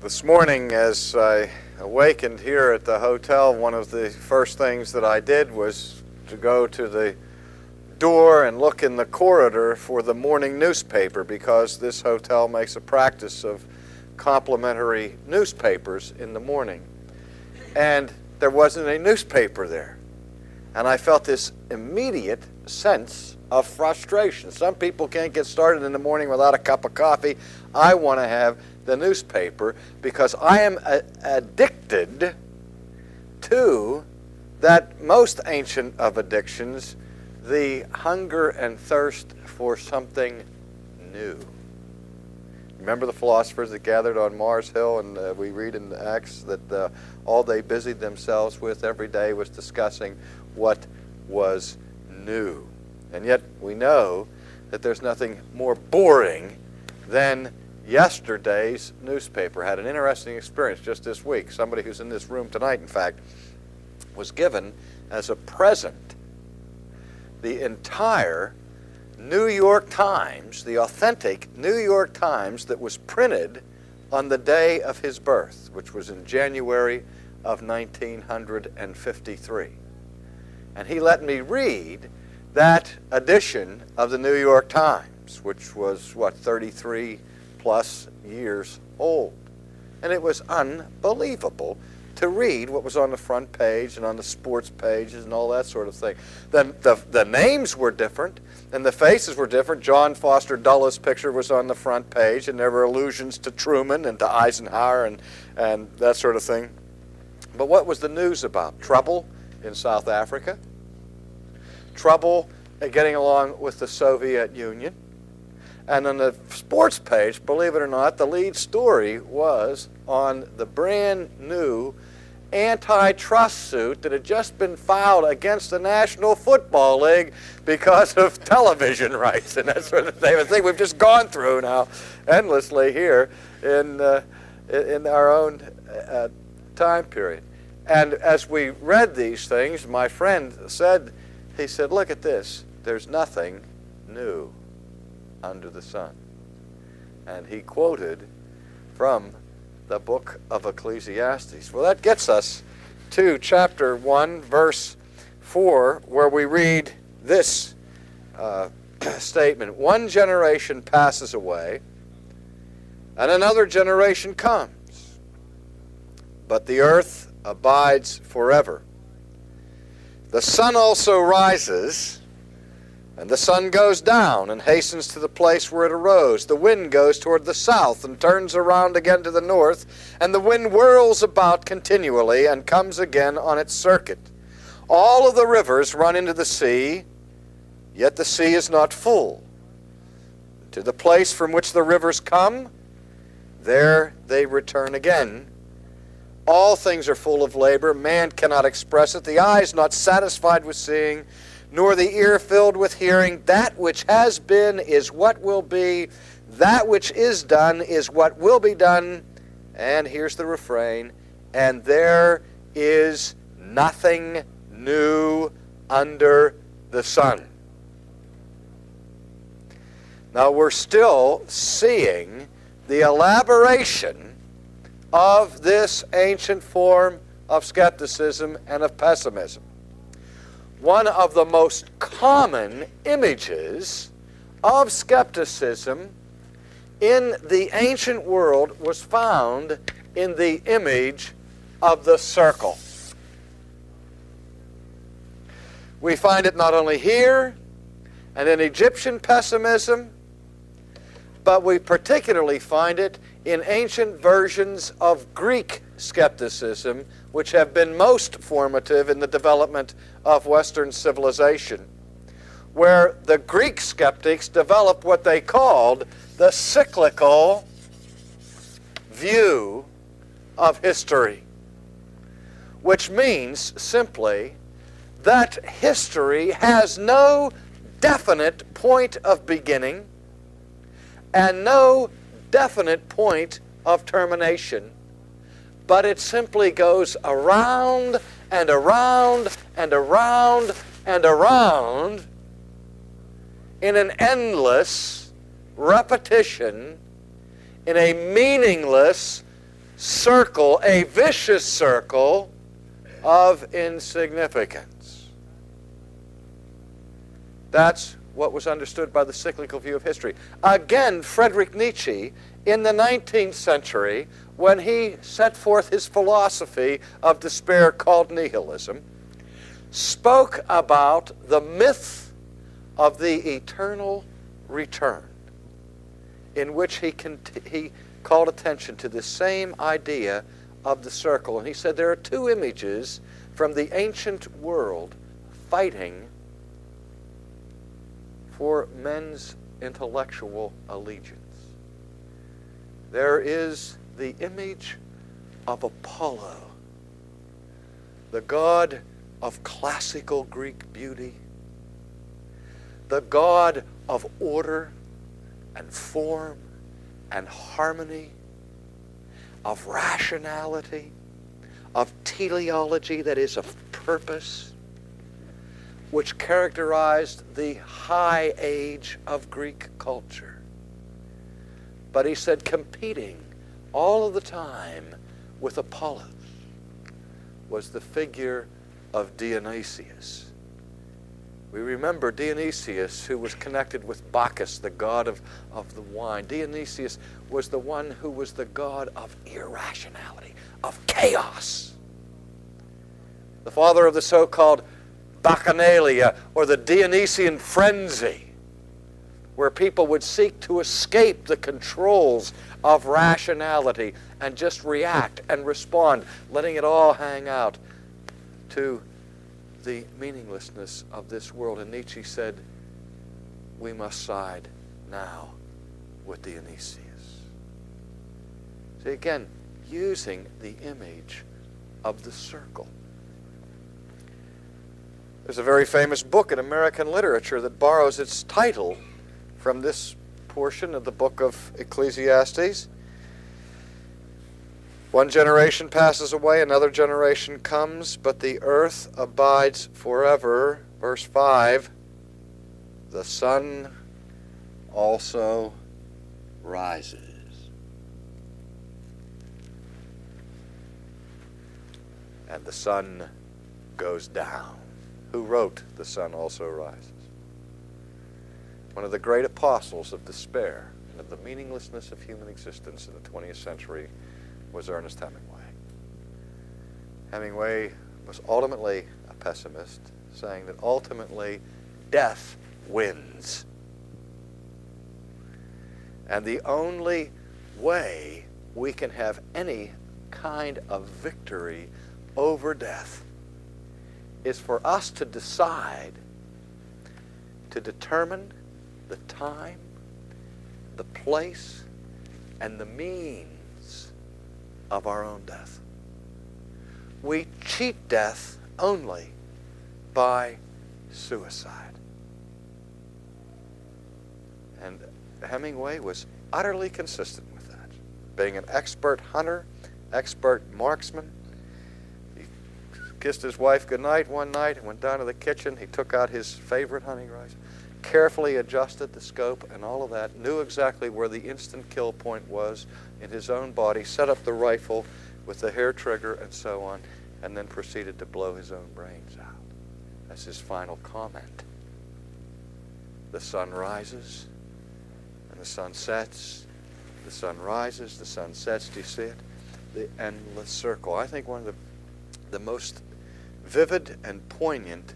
This morning, as I awakened here at the hotel, one of the first things that I did was to go to the door and look in the corridor for the morning newspaper, because this hotel makes a practice of complimentary newspapers in the morning. And there wasn't a newspaper there. And I felt this immediate sense of frustration. Some people can't get started in the morning without a cup of coffee. I want to have the newspaper because I am addicted to that most ancient of addictions, the hunger and thirst for something new. Remember the philosophers that gathered on Mars Hill, and we read in Acts that all they busied themselves with every day was discussing what was new. And yet we know that there's nothing more boring than yesterday's newspaper. I had an interesting experience just this week. Somebody who's in this room tonight, in fact, was given as a present the entire New York Times, the authentic New York Times that was printed on the day of his birth, which was in January of 1953. And he let me read that edition of the New York Times, which was, 33 plus years old. And it was unbelievable to read what was on the front page and on the sports pages and all that sort of thing. The names were different and the faces were different. John Foster Dulles' picture was on the front page, and there were allusions to Truman and to Eisenhower and that sort of thing. But what was the news about? Trouble in South Africa, trouble getting along with the Soviet Union. And on the sports page, believe it or not, the lead story was on the brand new antitrust suit that had just been filed against the National Football League because of television rights and that sort of thing. A thing we've just gone through now endlessly here in our own time period. And as we read these things, my friend said, look at this. There's nothing new under the sun. And he quoted from the book of Ecclesiastes. Well, that gets us to chapter 1, verse 4, where we read this statement. One generation passes away, and another generation comes, but the earth abides forever. The sun also rises, and the sun goes down and hastens to the place where it arose. The wind goes toward the south and turns around again to the north, and the wind whirls about continually and comes again on its circuit. All of the rivers run into the sea, yet the sea is not full. To the place from which the rivers come, there they return again. All things are full of labor. Man cannot express it. The eye is not satisfied with seeing, nor the ear filled with hearing. That which has been is what will be. That which is done is what will be done. And here's the refrain. And there is nothing new under the sun. Now we're still seeing the elaboration of this ancient form of skepticism and of pessimism. One of the most common images of skepticism in the ancient world was found in the image of the circle. We find it not only here and in Egyptian pessimism, but we particularly find it in ancient versions of Greek skepticism, which have been most formative in the development of Western civilization, where the Greek skeptics developed what they called the cyclical view of history, which means simply that history has no definite point of beginning and no definite point of termination, but it simply goes around and around and around and around in an endless repetition, in a meaningless circle, a vicious circle of insignificance. That's what was understood by the cyclical view of history. Again, Friedrich Nietzsche, in the 19th century, when he set forth his philosophy of despair called nihilism, spoke about the myth of the eternal return, in which he called attention to the same idea of the circle. And he said there are two images from the ancient world fighting for men's intellectual allegiance. There is the image of Apollo, the god of classical Greek beauty, the god of order and form and harmony, of rationality, of teleology, that is, of purpose, which characterized the high age of Greek culture. But he said competing all of the time with Apollo was the figure of Dionysius. We remember Dionysius, who was connected with Bacchus, the god of the wine. Dionysius was the one who was the god of irrationality, of chaos. The father of the so-called Bacchanalia, or the Dionysian frenzy, where people would seek to escape the controls of rationality and just react and respond, letting it all hang out to the meaninglessness of this world. And Nietzsche said, we must side now with Dionysius. See, again, using the image of the circle. There's a very famous book in American literature that borrows its title from this portion of the book of Ecclesiastes. One generation passes away, another generation comes, but the earth abides forever. Verse 5, the sun also rises. And the sun goes down. Who wrote The Sun Also Rises? One of the great apostles of despair and of the meaninglessness of human existence in the 20th century was Ernest Hemingway. Hemingway was ultimately a pessimist, saying that ultimately death wins. And the only way we can have any kind of victory over death is for us to decide to determine the time, the place, and the means of our own death. We cheat death only by suicide. And Hemingway was utterly consistent with that. Being an expert hunter, expert marksman, he kissed his wife goodnight one night and went down to the kitchen. He took out his favorite hunting rifle, carefully adjusted the scope and all of that, knew exactly where the instant kill point was in his own body, set up the rifle with the hair trigger and so on, and then proceeded to blow his own brains out. That's his final comment. The sun rises and the sun sets. The sun rises, the sun sets. Do you see it? The endless circle. I think one of the most vivid and poignant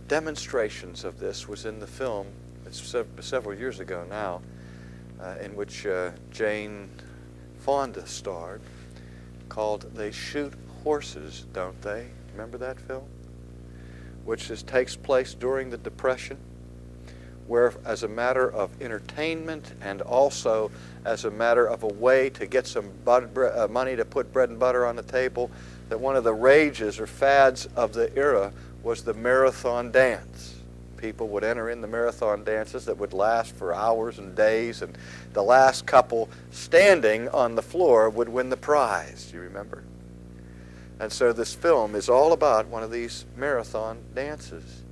demonstrations of this was in the film, it's several years ago now, in which Jane Fonda starred, called They Shoot Horses, Don't They? Remember that film? Which takes place during the Depression, where as a matter of entertainment and also as a matter of a way to get some money to put bread and butter on the table, that one of the rages or fads of the era was the marathon dance. People would enter in the marathon dances that would last for hours and days, and the last couple standing on the floor would win the prize. Do you remember? And so this film is all about one of these marathon dances.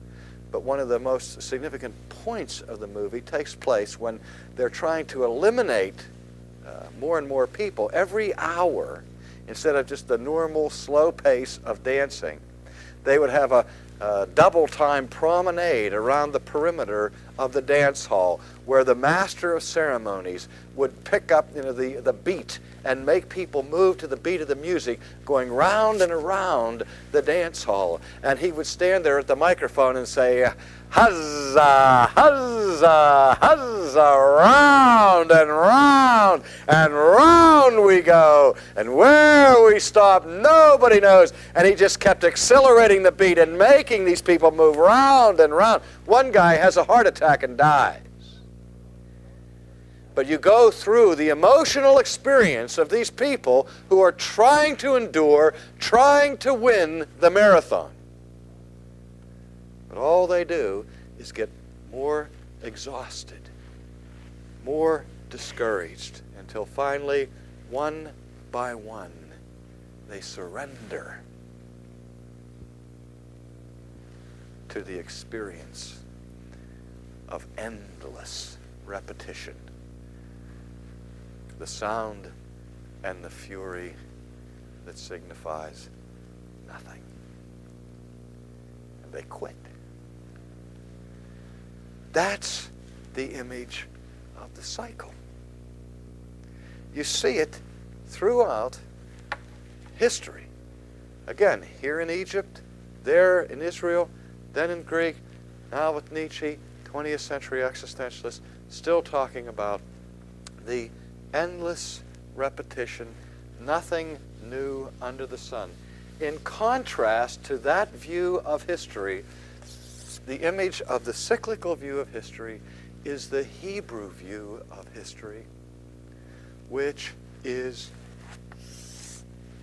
But one of the most significant points of the movie takes place when they're trying to eliminate more and more people every hour. Instead of just the normal slow pace of dancing, they would have a double-time promenade around the perimeter of the dance hall, where the master of ceremonies would pick up the beat and make people move to the beat of the music, going round and around the dance hall. And he would stand there at the microphone and say, "Huzzah, huzzah, huzzah, round and round and round we go. And where we stop, nobody knows." And he just kept accelerating the beat and making these people move round and round. One guy has a heart attack and dies. But you go through the emotional experience of these people who are trying to endure, trying to win the marathon. But all they do is get more exhausted, more discouraged, until finally, one by one, they surrender to the experience of endless repetition, the sound and the fury that signifies nothing. And they quit. That's the image of the cycle. You see it throughout history. Again, here in Egypt, there in Israel, then in Greek, now with Nietzsche, 20th century existentialists, still talking about the endless repetition, nothing new under the sun. In contrast to that view of history, the image of the cyclical view of history is the Hebrew view of history, which is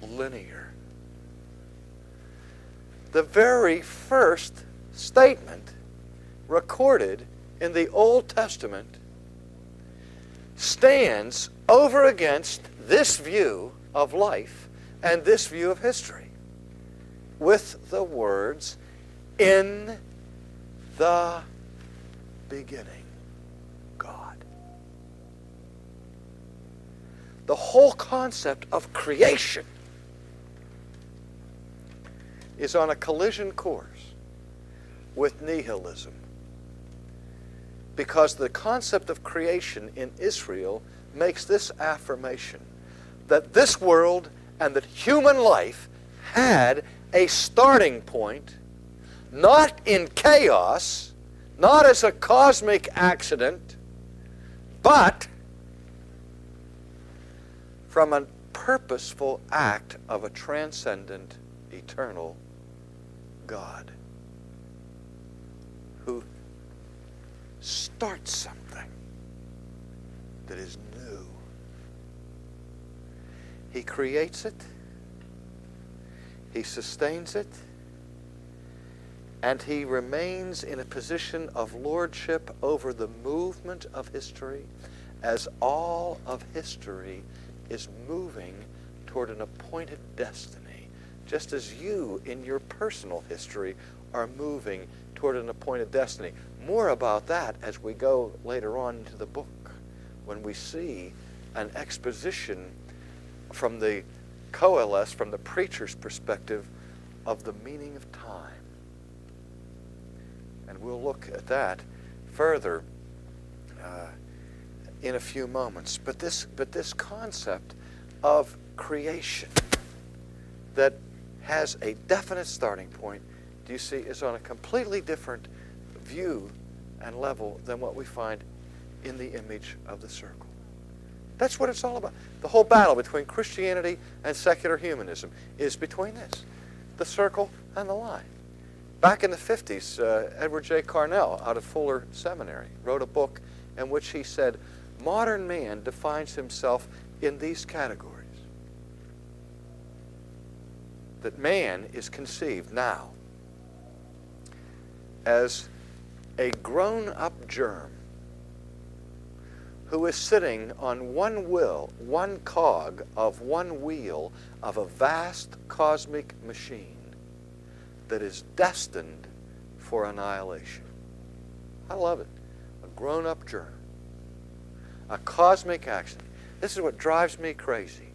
linear. The very first statement recorded in the Old Testament stands over against this view of life and this view of history with the words, "In the beginning, God." The whole concept of creation is on a collision course with nihilism, because the concept of creation in Israel makes this affirmation, that this world and that human life had a starting point, not in chaos, not as a cosmic accident, but from a purposeful act of a transcendent, eternal God who starts something that is new. He creates it, he sustains it, and he remains in a position of lordship over the movement of history, as all of history is moving toward an appointed destiny, just as you in your personal history are moving toward an appointed destiny. More about that as we go later on into the book, when we see an exposition from the coalesce, from the preacher's perspective, of the meaning of time. And we'll look at that further in a few moments. But this concept of creation that has a definite starting point, do you see, is on a completely different view and level than what we find in the image of the circle. That's what it's all about. The whole battle between Christianity and secular humanism is between this, the circle and the line. Back in the 50s, Edward J. Carnell out of Fuller Seminary wrote a book in which he said, modern man defines himself in these categories. That man is conceived now as a grown-up germ who is sitting on one cog of one wheel of a vast cosmic machine that is destined for annihilation. I love it. A grown-up germ. A cosmic accident. This is what drives me crazy.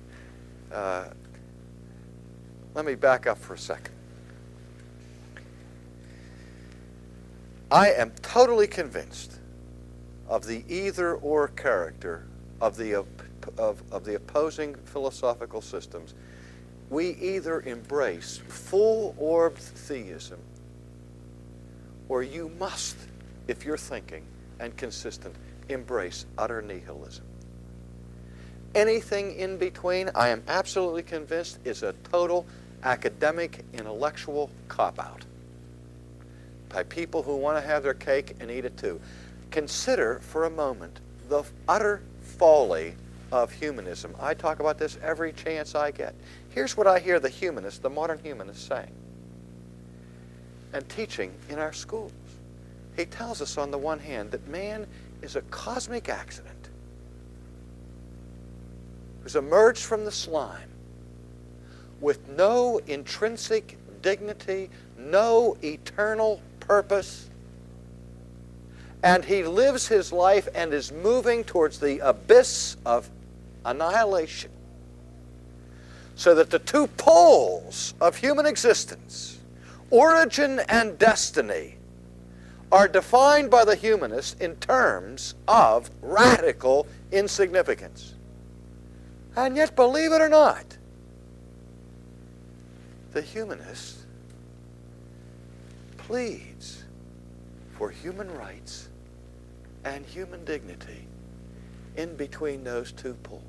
Let me back up for a second. I am totally convinced of the either-or character of the opposing philosophical systems. We either embrace full-orbed theism, or you must, if you're thinking and consistent, embrace utter nihilism. Anything in between, I am absolutely convinced, is a total academic, intellectual cop-out by people who want to have their cake and eat it too. Consider for a moment the utter folly of humanism. I talk about this every chance I get. Here's what I hear the humanists, the modern humanists, saying and teaching in our schools. He tells us on the one hand that man is a cosmic accident who's emerged from the slime with no intrinsic dignity, no eternal purpose, and he lives his life and is moving towards the abyss of annihilation, so that the two poles of human existence, origin and destiny, are defined by the humanist in terms of radical insignificance. And yet, believe it or not, the humanist pleads for human rights and human dignity in between those two poles.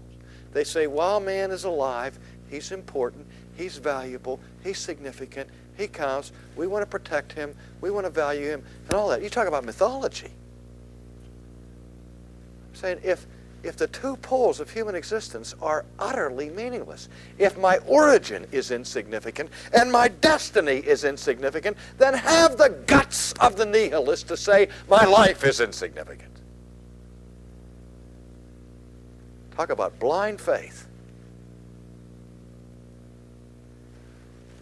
They say, while man is alive, he's important, he's valuable, he's significant, he counts, we want to protect him, we want to value him, and all that. You talk about mythology. I'm saying if the two poles of human existence are utterly meaningless, if my origin is insignificant and my destiny is insignificant, then have the guts of the nihilist to say my life is insignificant. Talk about blind faith.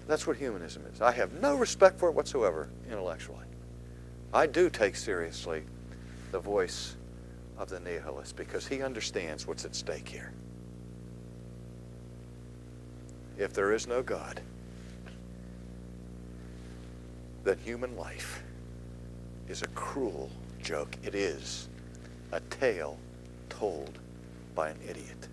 That's what humanism is. I have no respect for it whatsoever intellectually. I do take seriously the voice of the nihilist because he understands what's at stake here. If there is no God, then human life is a cruel joke. It is a tale told by an idiot.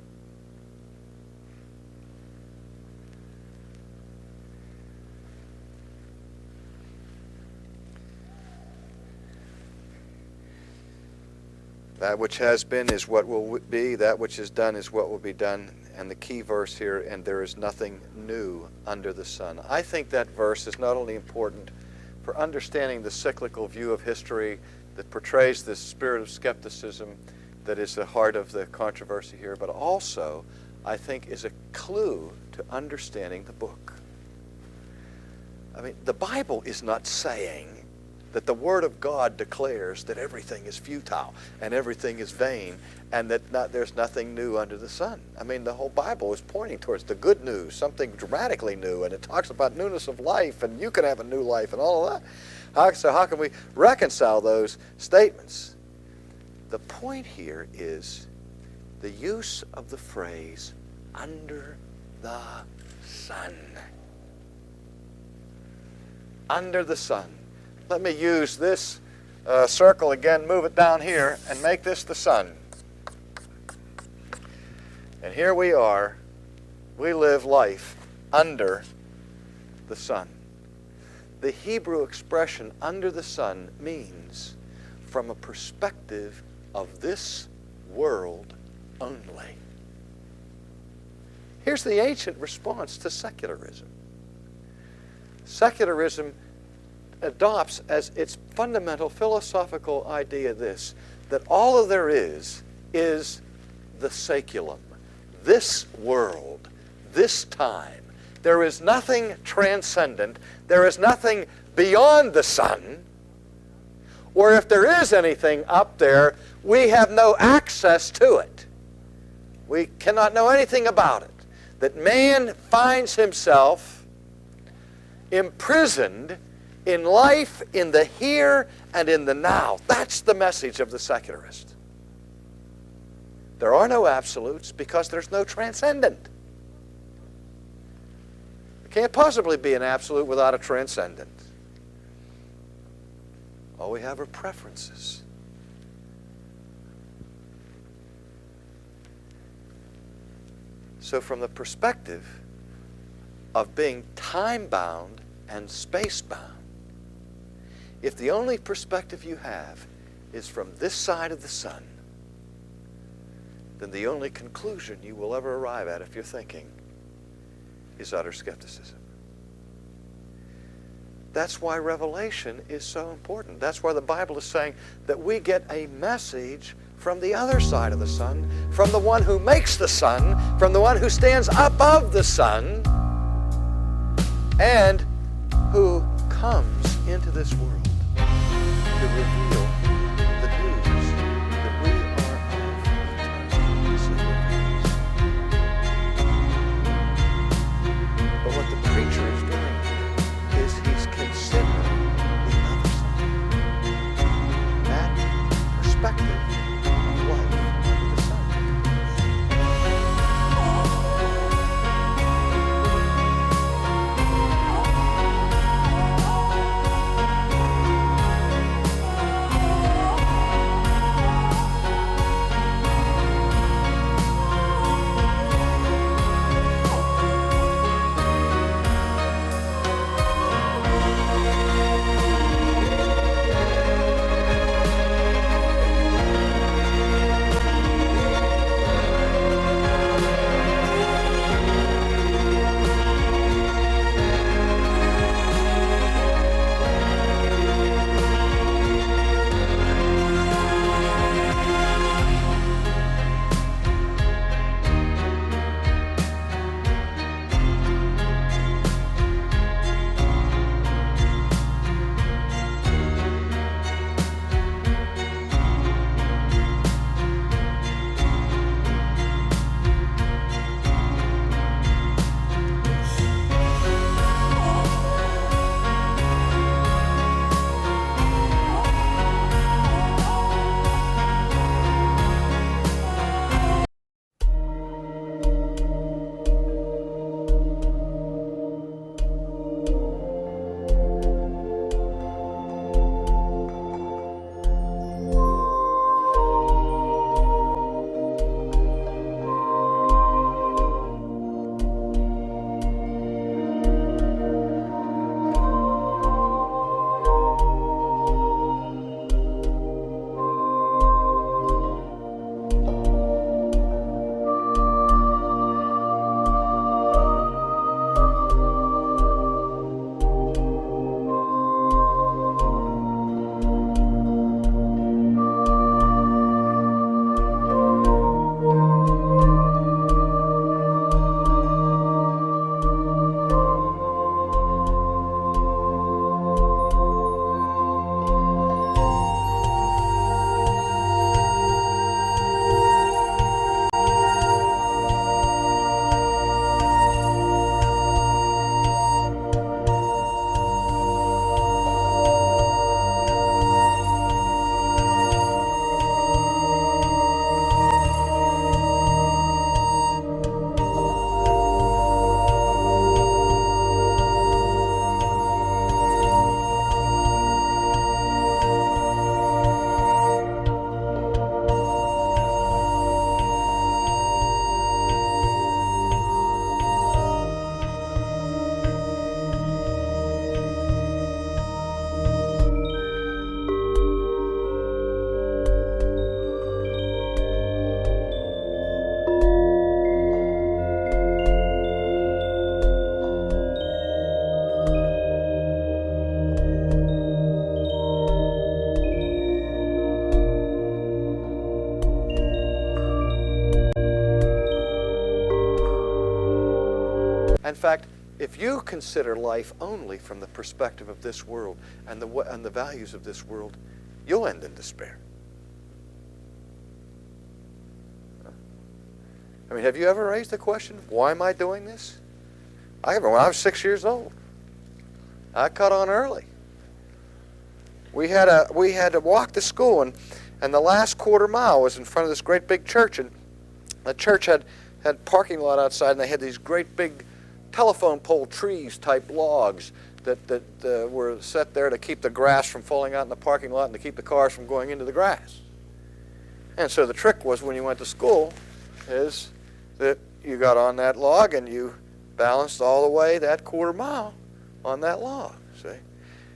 That which has been is what will be, that which is done is what will be done. And the key verse here, and there is nothing new under the sun. I think that verse is not only important for understanding the cyclical view of history that portrays this spirit of skepticism that is the heart of the controversy here, but also, I think, is a clue to understanding the book. I mean, the Bible is not saying that the Word of God declares that everything is futile and everything is vain and that there's nothing new under the sun. I mean, the whole Bible is pointing towards the good news, something dramatically new, and it talks about newness of life, and you can have a new life and all of that. So how can we reconcile those statements? The point here is the use of the phrase, under the sun. Under the sun. Let me use this circle again, move it down here, and make this the sun. And here we are. We live life under the sun. The Hebrew expression under the sun means from a perspective of this world only. Here's the ancient response to secularism. Secularism adopts as its fundamental philosophical idea this, that all of there is the saeculum, this world, this time. There is nothing transcendent. There is nothing beyond the sun. Or if there is anything up there, we have no access to it. We cannot know anything about it. That man finds himself imprisoned in life, in the here and in the now. That's the message of the secularist. There are no absolutes because there's no transcendent. There can't possibly be an absolute without a transcendent. All we have are preferences. So from the perspective of being time-bound and space-bound, if the only perspective you have is from this side of the sun, then the only conclusion you will ever arrive at if you're thinking is utter skepticism. That's why Revelation is so important. That's why the Bible is saying that we get a message from the other side of the sun, from the one who makes the sun, from the one who stands above the sun, and who comes into this world to reveal the news that we are of eternal significance. But what the preacher is doing here is he's considering the other side. That perspective of life under the sun. In fact, if you consider life only from the perspective of this world and the values of this world, you'll end in despair. I mean, have you ever raised the question, why am I doing this? I remember when I was 6 years old. I cut on early. We had to walk to school, and the last quarter mile was in front of this great big church, and The church had parking lot outside, and they had these great big telephone pole trees type logs that were set there to keep the grass from falling out in the parking lot and to keep the cars from going into the grass. And so the trick was, when you went to school, is that you got on that log and you balanced all the way that quarter mile on that log, see?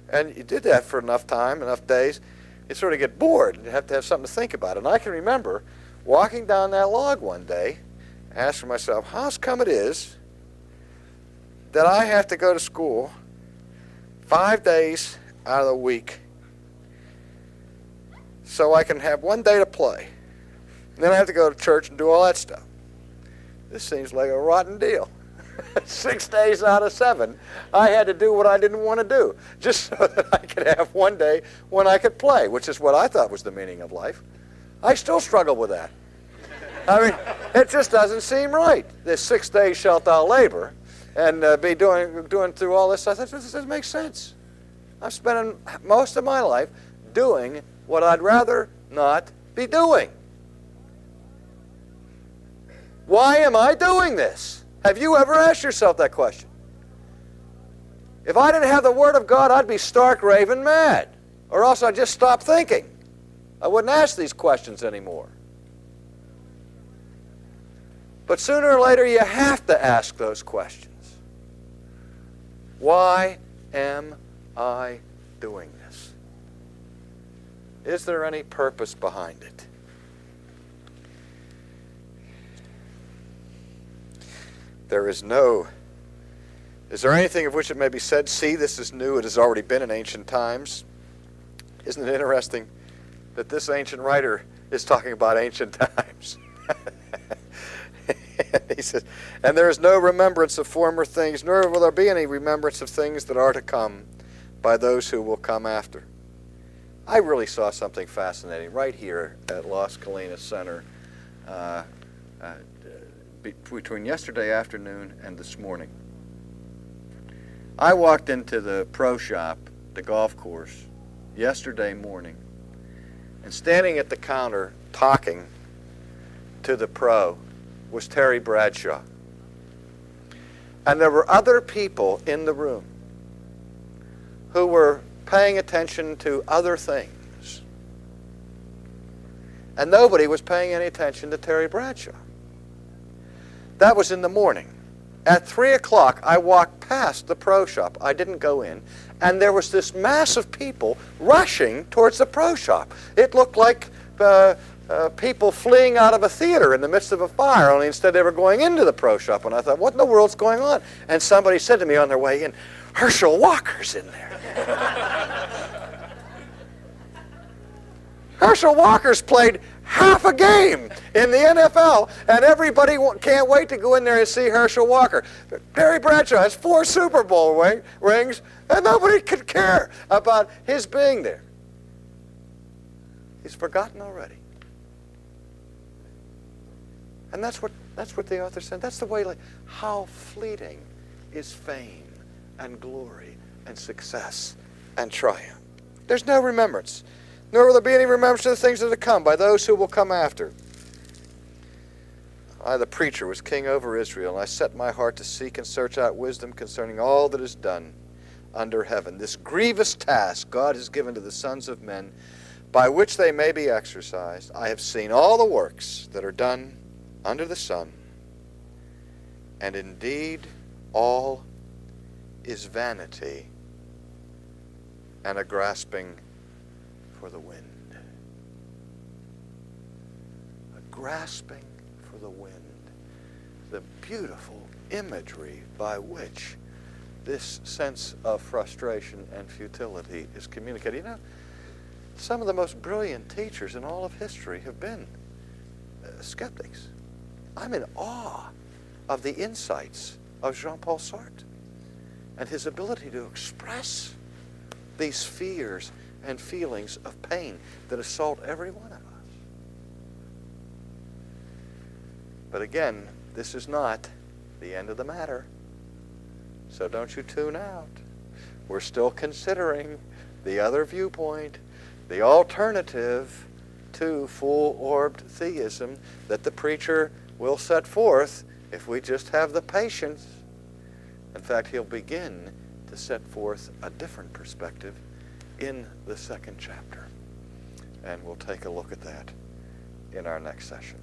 And you did that for enough time, enough days, you sort of get bored. You have to have something to think about. And I can remember walking down that log one day, asking myself, how's come it is that I have to go to school 5 days out of the week so I can have one day to play, and then I have to go to church and do all that stuff? This seems like a rotten deal. 6 days out of 7, I had to do what I didn't want to do, just so that I could have one day when I could play, which is what I thought was the meaning of life. I still struggle with that. I mean, it just doesn't seem right. This 6 days shalt thou labor, and be doing through all this stuff. This doesn't make sense. I'm spending most of my life doing what I'd rather not be doing. Why am I doing this? Have you ever asked yourself that question? If I didn't have the Word of God, I'd be stark raving mad. Or else I'd just stop thinking. I wouldn't ask these questions anymore. But sooner or later, you have to ask those questions. Why am I doing this? Is there any purpose behind it? There is no. Is there anything of which it may be said, see, this is new, it has already been in ancient times? Isn't it interesting that this ancient writer is talking about ancient times? He says, and there is no remembrance of former things, nor will there be any remembrance of things that are to come by those who will come after. I really saw something fascinating right here at Las Colinas Center between yesterday afternoon and this morning. I walked into the pro shop, the golf course, yesterday morning, and standing at the counter talking to the pro was Terry Bradshaw. And there were other people in the room who were paying attention to other things. And nobody was paying any attention to Terry Bradshaw. That was in the morning. At 3 o'clock, I walked past the pro shop. I didn't go in. And there was this mass of people rushing towards the pro shop. It looked like people fleeing out of a theater in the midst of a fire, only instead they were going into the pro shop. And I thought, what in the world's going on? And somebody said to me on their way in, Herschel Walker's in there. Herschel Walker's played half a game in the NFL, and everybody can't wait to go in there and see Herschel Walker. Terry Bradshaw has 4 Super Bowl rings, and nobody could care about his being there. He's forgotten already. And that's what the author said. That's the way, like, how fleeting is fame and glory and success and triumph. There's no remembrance. Nor will there be any remembrance of the things that are to come by those who will come after. I, the preacher, was king over Israel, and I set my heart to seek and search out wisdom concerning all that is done under heaven. This grievous task God has given to the sons of men, by which they may be exercised. I have seen all the works that are done under the sun, and indeed all is vanity and a grasping for the wind. A grasping for the wind. The beautiful imagery by which this sense of frustration and futility is communicated. You know, some of the most brilliant teachers in all of history have been skeptics. I'm in awe of the insights of Jean-Paul Sartre and his ability to express these fears and feelings of pain that assault every one of us. But again, this is not the end of the matter. So don't you tune out. We're still considering the other viewpoint, the alternative to full-orbed theism that the preacher will set forth if we just have the patience. In fact, he'll begin to set forth a different perspective in the second chapter. And we'll take a look at that in our next session.